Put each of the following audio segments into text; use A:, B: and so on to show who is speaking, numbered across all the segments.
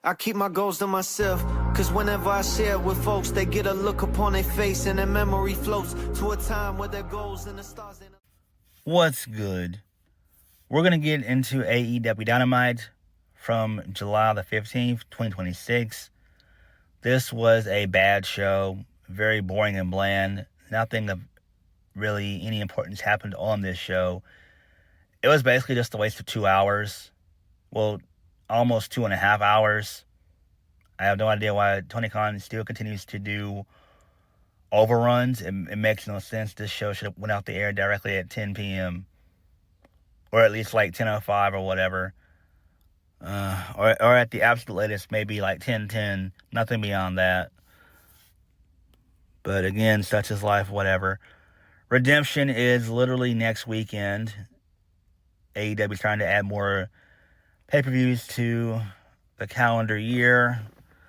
A: I keep my goals to myself, cause whenever I share with folks, they get a look upon their face and their memory floats to a time where their goals and the stars ain't...
B: What's good? We're going to get into AEW Dynamite from July the 15th, 2026. This was a bad show, very boring and bland. Nothing of really any importance happened on this show. It was basically just a waste of 2 hours. Well, almost 2.5 hours. I have no idea why Tony Khan still continues to do overruns. It makes no sense. This show should have went out the air directly at 10 p.m. Or at least like 10:05 or whatever. Or at the absolute latest, maybe like 10:10. Nothing beyond that. But again, such is life, whatever. Redemption is literally next weekend. AEW is trying to add more pay-per-views to the calendar year,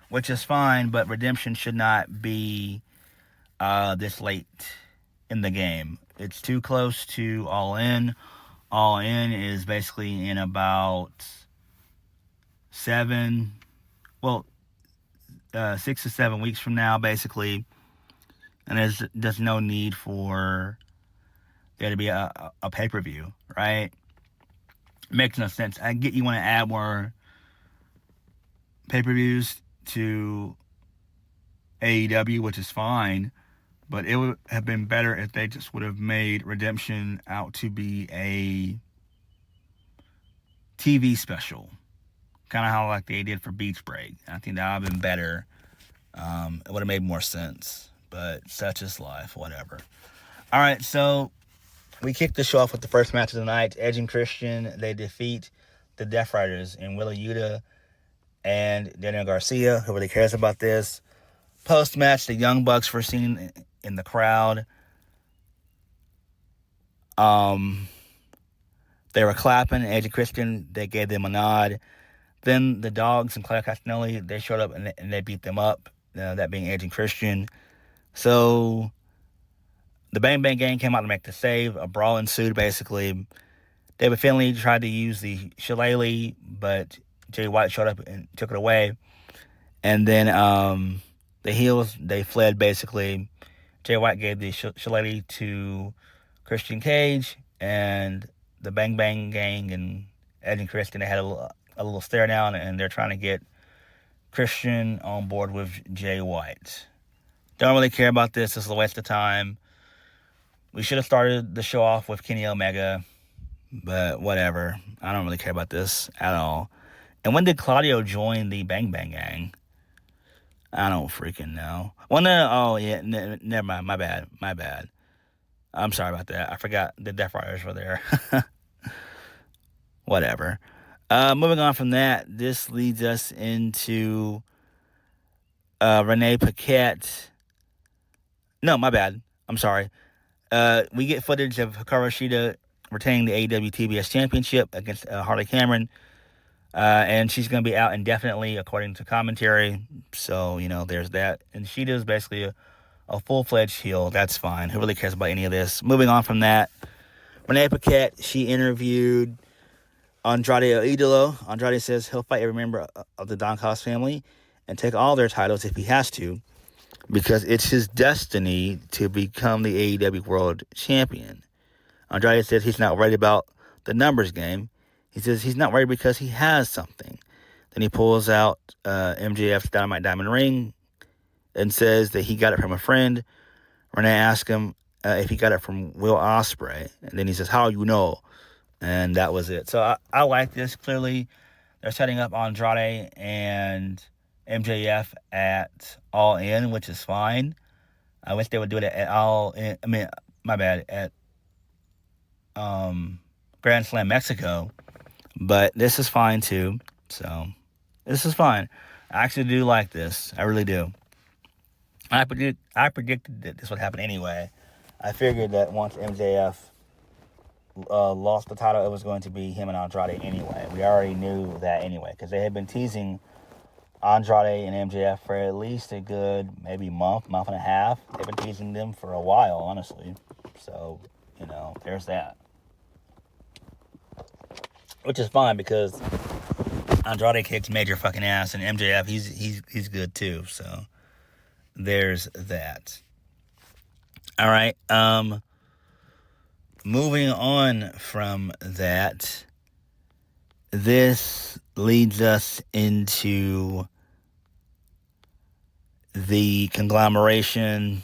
B: which is fine, but Redemption should not be this late in the game. It's too close to All In. All In is basically in about 6 to 7 weeks from now, basically. And there's no need for there to be a pay-per-view, right? Makes no sense. I get you want to add more pay-per-views to AEW, which is fine, but it would have been better if they just would have made Redemption out to be a TV special. Kind of how like they did for Beach Break. I think that would have been better. It would have made more sense, but such is life, whatever. All right, so we kicked the show off with the first match of the night. Edge and Christian, they defeat the Death Riders in Wheeler Yuta and Daniel Garcia. Who really cares about this? Post-match, the Young Bucks were seen in the crowd. They were clapping. Edge and Christian, they gave them a nod. Then the Dogs and Claudio Castagnoli, they showed up and they beat them up. That being Edge and Christian. So the Bang Bang Gang came out to make the save. A brawl ensued, basically. David Finlay tried to use the shillelagh, but Jay White showed up and took it away. And then the heels, they fled, basically. Jay White gave the shillelagh to Christian Cage, and the Bang Bang Gang and Edge and Christian, they had a little stare down, and they're trying to get Christian on board with Jay White. Don't really care about this. This is a waste of time. We should have started the show off with Kenny Omega, but whatever. I don't really care about this at all. And when did Claudio join the Bang Bang Gang? I don't freaking know. Well, no, oh, yeah, never mind. My bad. I'm sorry about that. I forgot the Death Riders were there. Whatever. Moving on from that, this leads us into Renee Paquette. No, my bad. I'm sorry. We get footage of Hikaru Shida retaining the AEW TBS Championship against Harley Cameron. And she's going to be out indefinitely, according to commentary. So, there's that. And Shida is basically a full-fledged heel. That's fine. Who really cares about any of this? Moving on from that, Renee Paquette, she interviewed Andrade El Idolo. Andrade says he'll fight every member of the Don Callis family and take all their titles if he has to, because it's his destiny to become the AEW World Champion. Andrade says he's not worried about the numbers game. He says he's not worried because he has something. Then he pulls out MJF's Dynamite Diamond Ring and says that he got it from a friend. Renee asks him if he got it from Will Ospreay. And then he says, how you know? And that was it. So I like this. Clearly, they're setting up Andrade and MJF at All In, which is fine. I wish they would do it at All In. I mean, my bad, at Grand Slam Mexico. But this is fine too. So this is fine. I actually do like this. I really do. I predicted that this would happen anyway. I figured that once MJF lost the title, it was going to be him and Andrade anyway. We already knew that anyway, because they had been teasing Andrade and MJF for at least a good maybe month and a half. They've been teasing them for a while, honestly. So, there's that. Which is fine, because Andrade kicks major fucking ass, and MJF, he's good too. So there's that. All right. Moving on from that, this leads us into the conglomeration.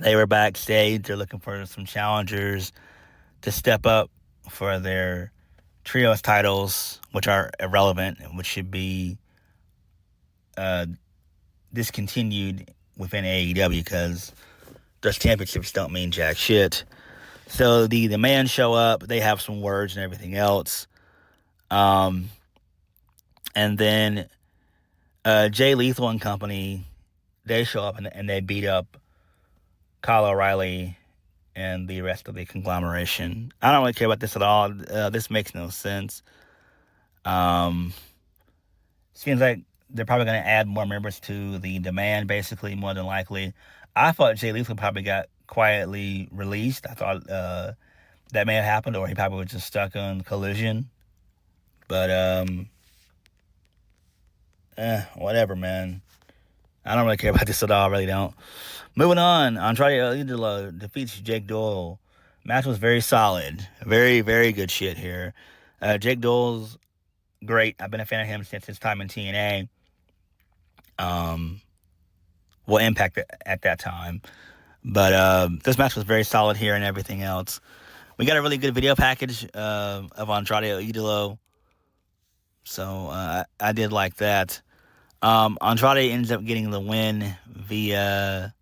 B: They were backstage. They're looking for some challengers to step up for their trios titles, which are irrelevant, which should be discontinued within AEW because those championships don't mean jack shit. So the men show up. They have some words and everything else. And then Jay Lethal and company, they show up and they beat up Kyle O'Reilly and the rest of the conglomeration. I don't really care about this at all. This makes no sense. Seems like they're probably going to add more members to the demand, basically, more than likely. I thought Jay Lethal probably got quietly released. I thought that may have happened, or he probably was just stuck on Collision. But, whatever, man. I don't really care about this at all. I really don't. Moving on, Andrade defeats Jake Doyle. Match was very solid. Very, very good shit here. Jake Doyle's great. I've been a fan of him since his time in TNA. Impact at that time. But this match was very solid here and everything else. We got a really good video package of Andrade Idolo. So I did like that. Andrade ends up getting the win via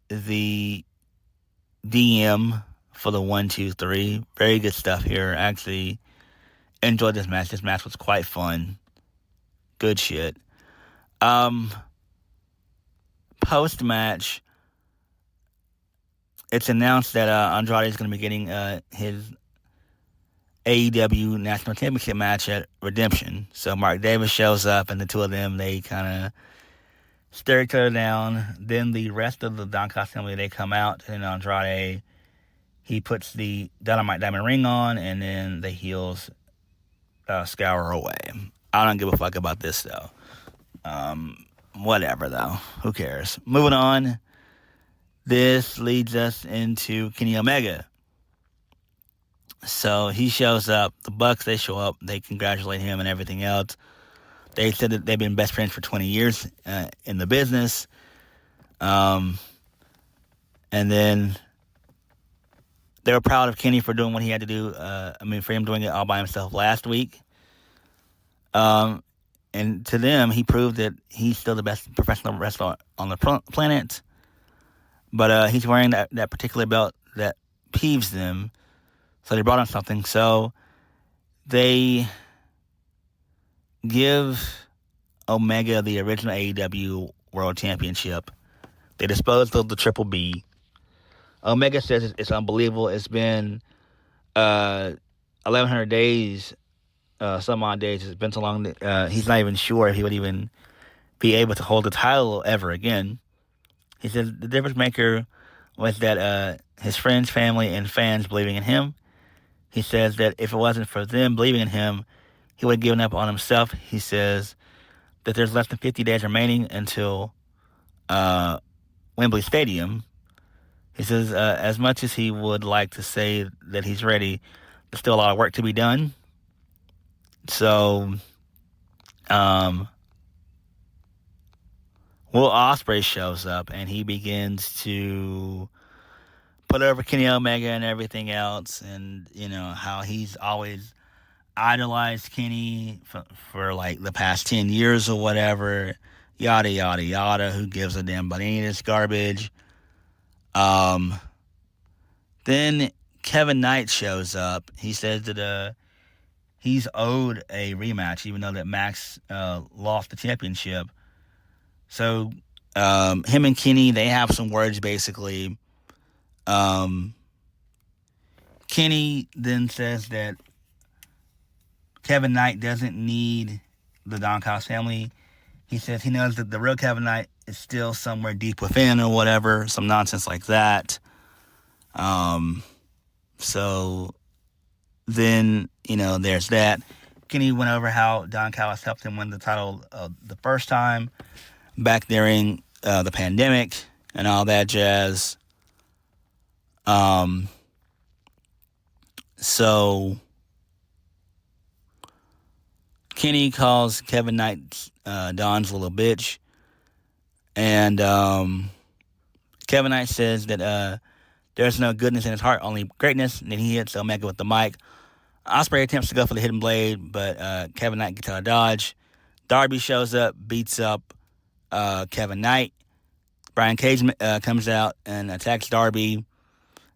B: the DM for the 1, 2, 3. Very good stuff here. Actually enjoyed this match. This match was quite fun. Good shit. Post-match, it's announced that Andrade is going to be getting his AEW National Championship match at Redemption. So Mark Davis shows up, and the two of them, they kind of stare each other down. Then the rest of the Don Cost family, they come out, and Andrade, he puts the Dynamite Diamond ring on, and then the heels scour away. I don't give a fuck about this, though. Whatever, though. Who cares? Moving on. This leads us into Kenny Omega. So he shows up. The Bucks, they show up. They congratulate him and everything else. They said that they've been best friends for 20 years in the business. And then they were proud of Kenny for doing what he had to do. For him doing it all by himself last week. And to them, he proved that he's still the best professional wrestler on the planet. But he's wearing that particular belt that peeves them. So they brought him something. So they give Omega the original AEW World Championship. They disposed of the Triple B. Omega says it's unbelievable. It's been 1,100 days, some odd days. It's been so long that he's not even sure if he would even be able to hold the title ever again. He says the difference maker was that his friends, family, and fans believing in him. He says that if it wasn't for them believing in him, he would have given up on himself. He says that there's less than 50 days remaining until Wembley Stadium. He says as much as he would like to say that he's ready, there's still a lot of work to be done. So, Will Ospreay shows up, and he begins to put over Kenny Omega and everything else, and, how he's always idolized Kenny for like, the past 10 years or whatever, yada, yada, yada, who gives a damn about any of this garbage. Then Kevin Knight shows up. He says that he's owed a rematch, even though that Max lost the championship. So him and Kenny, they have some words, basically. Kenny then says that Kevin Knight doesn't need the Don Cost family. He says he knows that the real Kevin Knight is still somewhere deep within or whatever, some nonsense like that. So then, there's that. Kenny went over how Don Callis helped him win the title the first time back during the pandemic and all that jazz. So Kenny calls Kevin Knight Don's little bitch, and Kevin Knight says that there's no goodness in his heart, only greatness. And then he hits Omega with the mic. Ospreay attempts to go for the hidden blade, but Kevin Knight gets out of dodge. Darby shows up, beats up Kevin Knight. Brian Cage comes out and attacks Darby.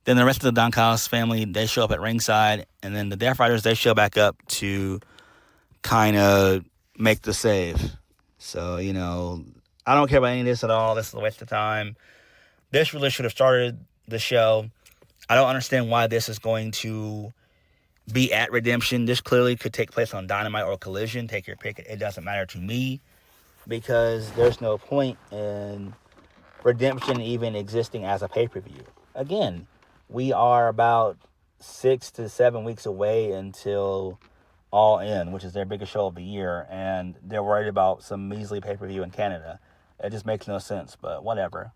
B: Then the rest of the Don Callis family, they show up at ringside. And then the Death Riders, they show back up to kind of make the save. So, I don't care about any of this at all. This is a waste of time. This really should have started the show. I don't understand why this is going to be at Redemption. This clearly could take place on Dynamite or Collision. Take your pick. It doesn't matter to me because there's no point in Redemption even existing as a pay-per-view. Again, we are about 6 to 7 weeks away until All In, which is their biggest show of the year, and they're worried about some measly pay-per-view in Canada. It just makes no sense, but whatever.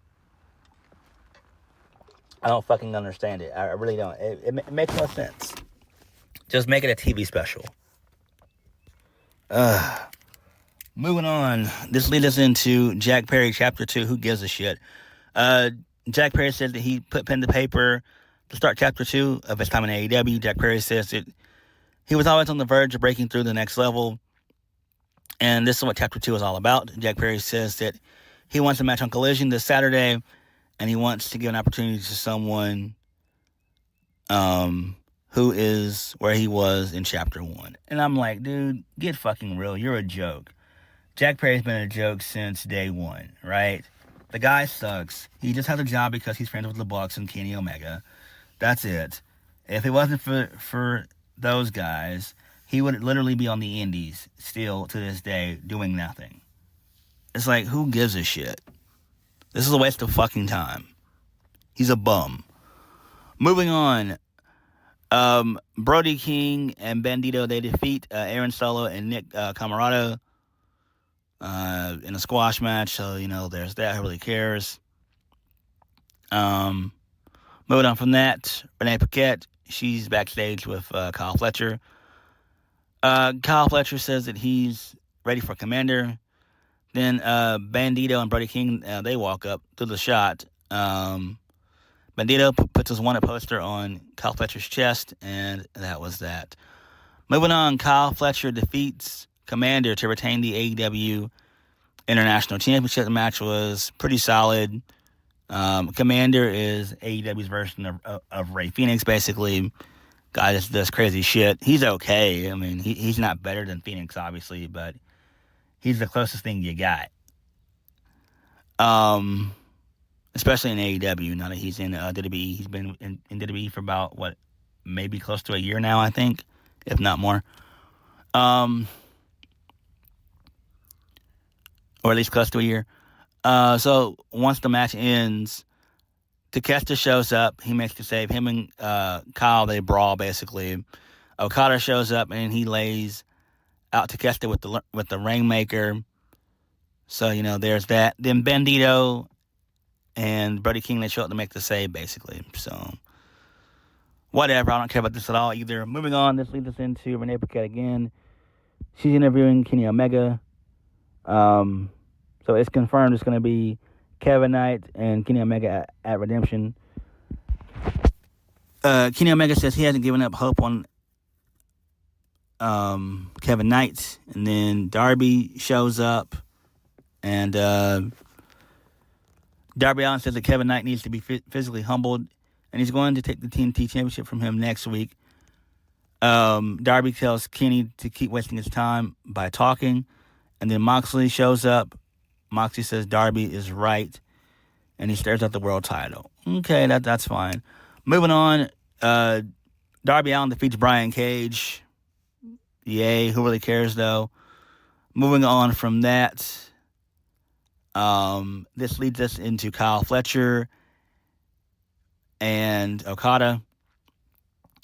B: I don't fucking understand it. I really don't. It makes no sense. Just make it a TV special. Moving on. This leads us into Jack Perry Chapter 2. Who gives a shit? Jack Perry said that he put pen to paper to start Chapter 2 of his time in AEW. Jack Perry says that he was always on the verge of breaking through the next level. And this is what Chapter 2 is all about. Jack Perry says that he wants a match on Collision this Saturday. And he wants to give an opportunity to someone who is where he was in Chapter 1. And I'm like, dude, get fucking real. You're a joke. Jack Perry's been a joke since day one, right? The guy sucks. He just has a job because he's friends with the Bucks and Kenny Omega. That's it. If it wasn't for those guys, he would literally be on the indies still to this day doing nothing. It's like, who gives a shit? This is a waste of fucking time. He's a bum. Moving on. Brody King and Bandito, they defeat Aaron Solo and Nick Camarado in a squash match. So, there's that. Who really cares? Moving on from that, Renee Paquette, she's backstage with Kyle Fletcher. Kyle Fletcher says that he's ready for Commander. Then Bandito and Brody King, they walk up to the shot. Bandito puts his wanted poster on Kyle Fletcher's chest, and that was that. Moving on, Kyle Fletcher defeats Commander to retain the AEW International Championship. The match was pretty solid. Commander is AEW's version of Ray Phoenix, basically. Guy just does crazy shit. He's okay. I mean, he's not better than Phoenix, obviously, but he's the closest thing you got. Especially in AEW, now that he's in WWE. He's been in WWE for about, maybe close to a year now, I think, if not more. Or at least close to a year. So once the match ends, Takeshita shows up. He makes the save. Him and Kyle, they brawl, basically. Okada shows up, and he lays out Takeshita with the Rainmaker. So, there's that. Then Bandito and Brody King, they show up to make the save, basically. So, whatever. I don't care about this at all either. Moving on, this leads us into Renee Paquette again. She's interviewing Kenny Omega. So, it's confirmed it's going to be Kevin Knight and Kenny Omega at Redemption. Kenny Omega says he hasn't given up hope on Kevin Knight. And then Darby shows up. And Darby Allin says that Kevin Knight needs to be physically humbled, and he's going to take the TNT Championship from him next week. Darby tells Kenny to keep wasting his time by talking, and then Moxley shows up. Moxley says Darby is right, and he stares at the world title. Okay, that's fine. Moving on, Darby Allin defeats Brian Cage. Yay, who really cares, though? Moving on from that, this leads us into Kyle Fletcher and Okada.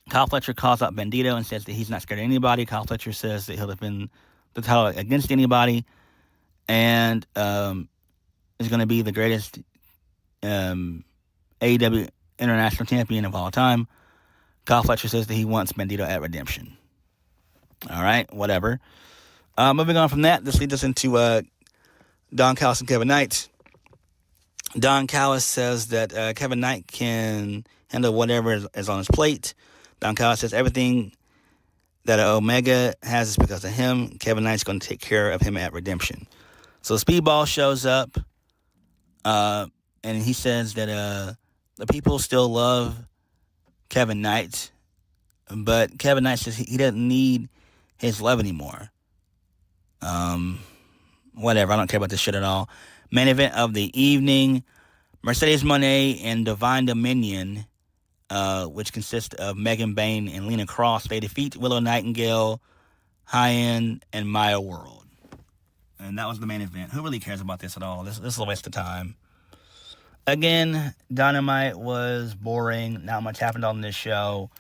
B: Kyle Fletcher calls out Bandito and says that he's not scared of anybody. Kyle Fletcher says that he'll defend the title against anybody, and is going to be the greatest AEW International Champion of all time. Kyle Fletcher says that he wants Bandito at Redemption. All right, whatever. Moving on from that, this leads us into Don Callis and Kevin Knight. Don Callis says that Kevin Knight can handle whatever is on his plate. Don Callis says everything that Omega has is because of him. Kevin Knight's going to take care of him at Redemption. So Speedball shows up, and he says that the people still love Kevin Knight, but Kevin Knight says he doesn't need his love anymore. Whatever, I don't care about this shit at all. Main event of the evening, Mercedes Moné and Divine Dominion, which consists of Megan Bayne and Lena Cross. They defeat Willow Nightingale, High-End, and Maya World. And that was the main event. Who really cares about this at all? This is a waste of time. Again, Dynamite was boring. Not much happened on this show.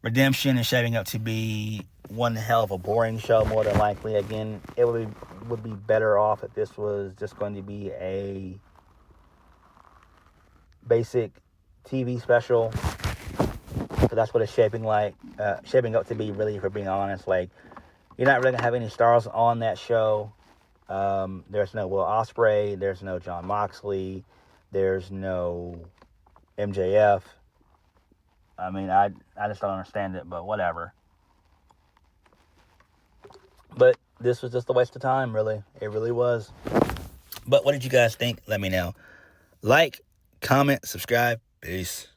B: Redemption is shaping up to be one hell of a boring show, more than likely. Again, it would be better off if this was just going to be a basic TV special. So that's what it's shaping up to be, really, for being honest. Like, you're not really going to have any stars on that show. There's no Will Ospreay. There's no Jon Moxley. There's no MJF. I mean, I just don't understand it, but whatever. But this was just a waste of time, really. It really was. But what did you guys think? Let me know. Like, comment, subscribe. Peace.